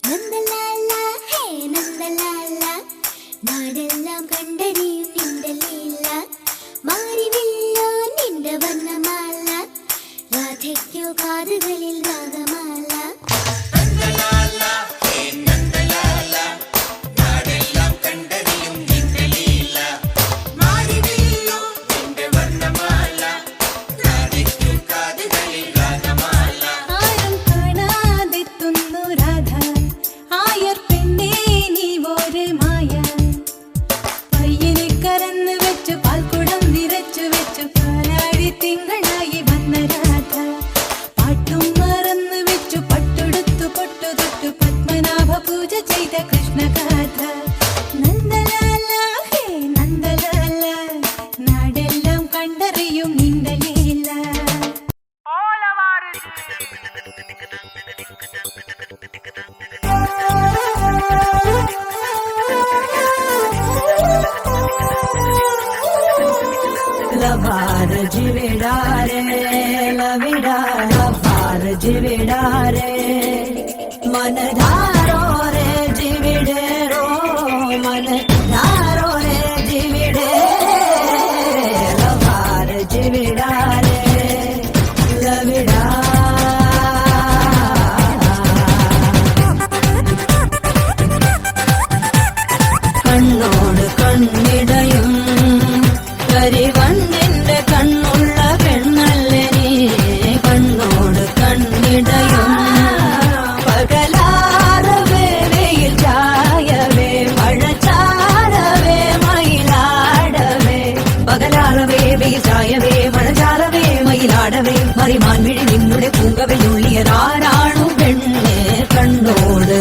നന്ദലാല ഹേ നന്ദലാല നാടെല്ലാം കണ്ടറിയും നിന്റെ ലീല മാറിവില്ലോ നിന്റെ വർണ്ണമാല രാധയ്ക്കോ കാതുകളിൽ രാഗമാല लवार जिवेडारे लविडा लवार जिवेडारे मन धारो रे जिविडेरो मन धारो रे जिविडे लवार जिवेडारे लविडा കണ്ണോട് കണ്ണിടയും കരിവണ്ണിന്റെ കണ്ണുള്ള പെണ്ണല്ലേ നീ കണ്ണോട് കണ്ണിടയും പകലാറവേ വെയിൽ ചായവേ മഴ ചാരവേ മയിലാടവേ പകലാറവേ വെയിൽ ചായവേ മഴ ചാരവേ മയിലാടവേ മറിമാൻ വിഴി നിന്നുടെ പൂങ്കവനുള്ളിയതാരാണു പെണ്ണെ കണ്ണോട്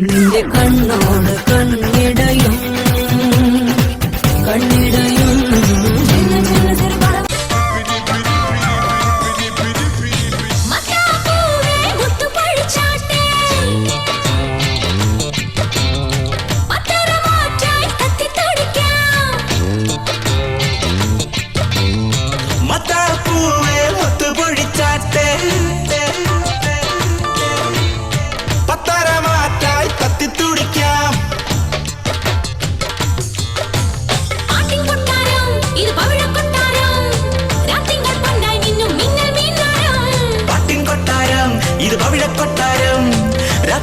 നിന്റെ കണ്ണോട് കണ്ണിടയും കണ്ണിടയും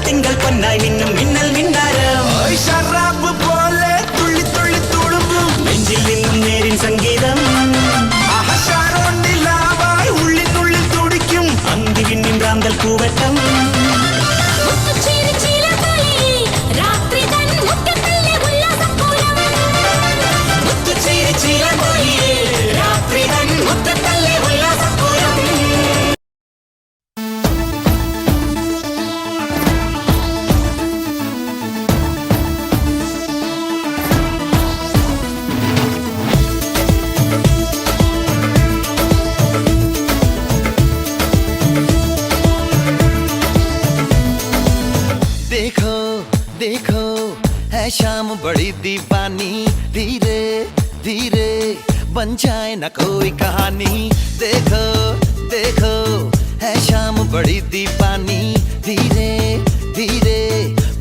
തിങ്കൾ പൊന്നായി മിന്നും മിന്നൽ മിന്നാരം ഷറാബ് പോലെ തുള്ളി തുള്ളി തുളുമ്പും നെഞ്ചിൽ നിന്നും നേരിൻ സംഗീതം ആഹാരോണ്ടിലാവായി ഉള്ളിനുള്ളിൽ തുടിക്കും അന്തി പിന്നിൻ റാന്തൽ പൂവട്ടം देखो है शाम बड़ी दीवानी धीरे धीरे बन जाए न कोई कहानी देखो देखो है शाम बड़ी दीवानी धीरे धीरे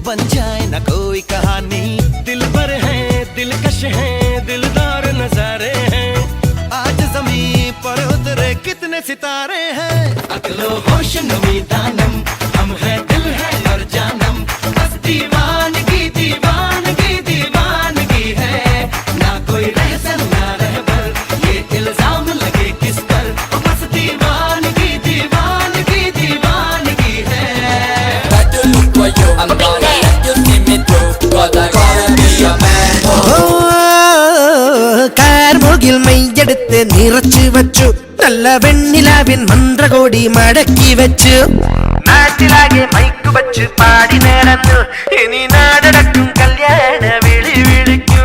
बन जाए न कोई कहानी दिल पर है दिलकश है दिलदार नजारे हैं आज ज़मीं पर उतरे कितने सितारे हैं अकलो होश नमी दानम हम है दिल है और जानम बस दीवानगी दीवानगी दीवानगी है ना कोई रहसन ना रहबर ये इल्जाम लगे किस पर बस दीवानगी दीवानगी दीवानगी है Try to look for you I'm gonna let you see me through Cause I wanna be a man കാർമുകിൽ മൈയെടുത്ത് നിറച്ചു വച്ചു നല്ല വെണ്ണിലാവിൻ മന്ത്രകോടി മടക്കി വെച്ചു നാട്ടിലാകെ മൈക്ക് വച്ച് പാടി നേടന്നു ഇനി നാടടക്കും കല്യാണ വിളി വിളിക്കൂ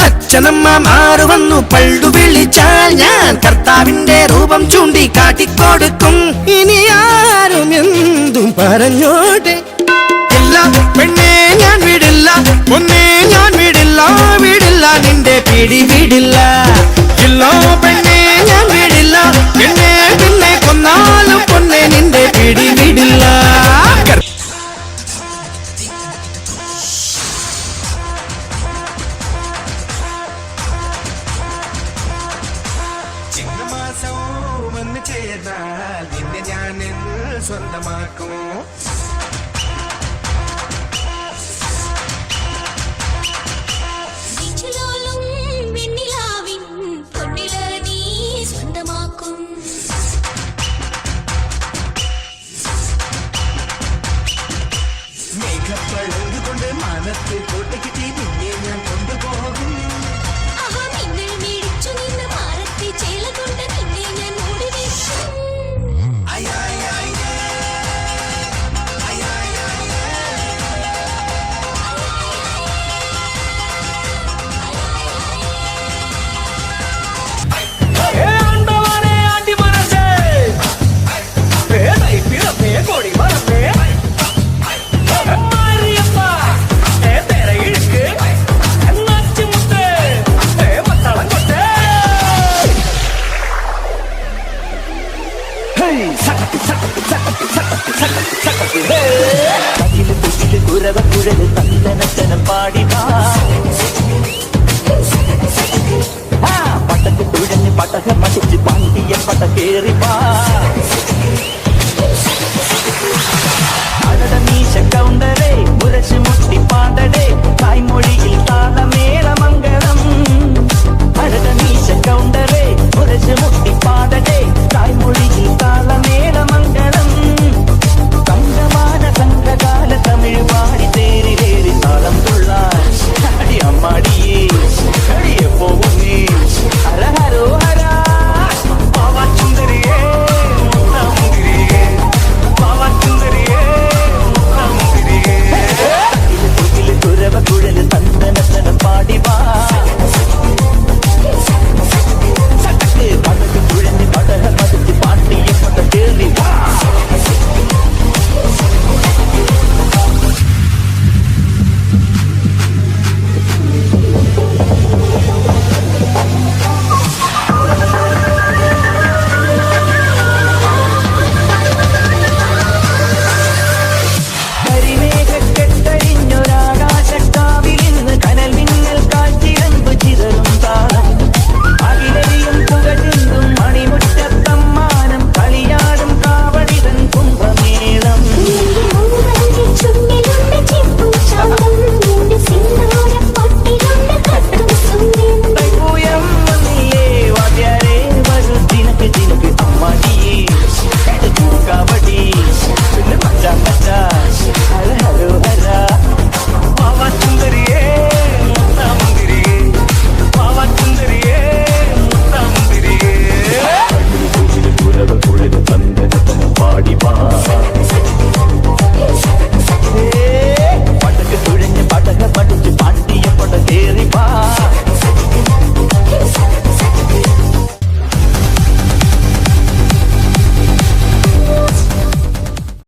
അച്ഛനമ്മ മാറു വന്നു പള്ളു വിളിച്ചാൽ ഞാൻ കർത്താവിന്റെ രൂപം ചൂണ്ടി കാട്ടിക്കൊടുക്കും ഇനി ആരും എന്തും പറഞ്ഞോട്ടെ ഇല്ല പെണ്ണെ ഞാൻ വിടില്ല പൊന്നെ ഞാൻ വിടില്ല വിടില്ല നിന്റെ പിടി വിടില്ല ഇല്ലോ പെണ്ണെ ഞാൻ വിടില്ല എന്നെ പിന്നെ കൊന്നാലും പൊന്നെ നിന്റെ പിടി വിടില്ല നെഞ്ചിലോലും വെണ്ണിലാവിൻ പൊന്നില നീ സ്വന്തമാക്കും മേഘപ്പഴുകൊണ്ട് മനത്തിൽ കൊട്ടിക്കിട്ടി നിന്നെ ഞാൻ കൊണ്ടുപോകും ആഹാ മിന്നൽ മേടിച്ചു നിന്ന് മാറത്തെ ചേല കൊണ്ട് നിന്നെ ഞാൻ മൂടി വെക്കും കുരവ കുഴല് നല്ല നച്ചനം പാടിവാ പട്ടക്ക് തുഴഞ്ഞ് പട്ടക മടിച്ച് പാണ്ടിയ പട്ട കേറി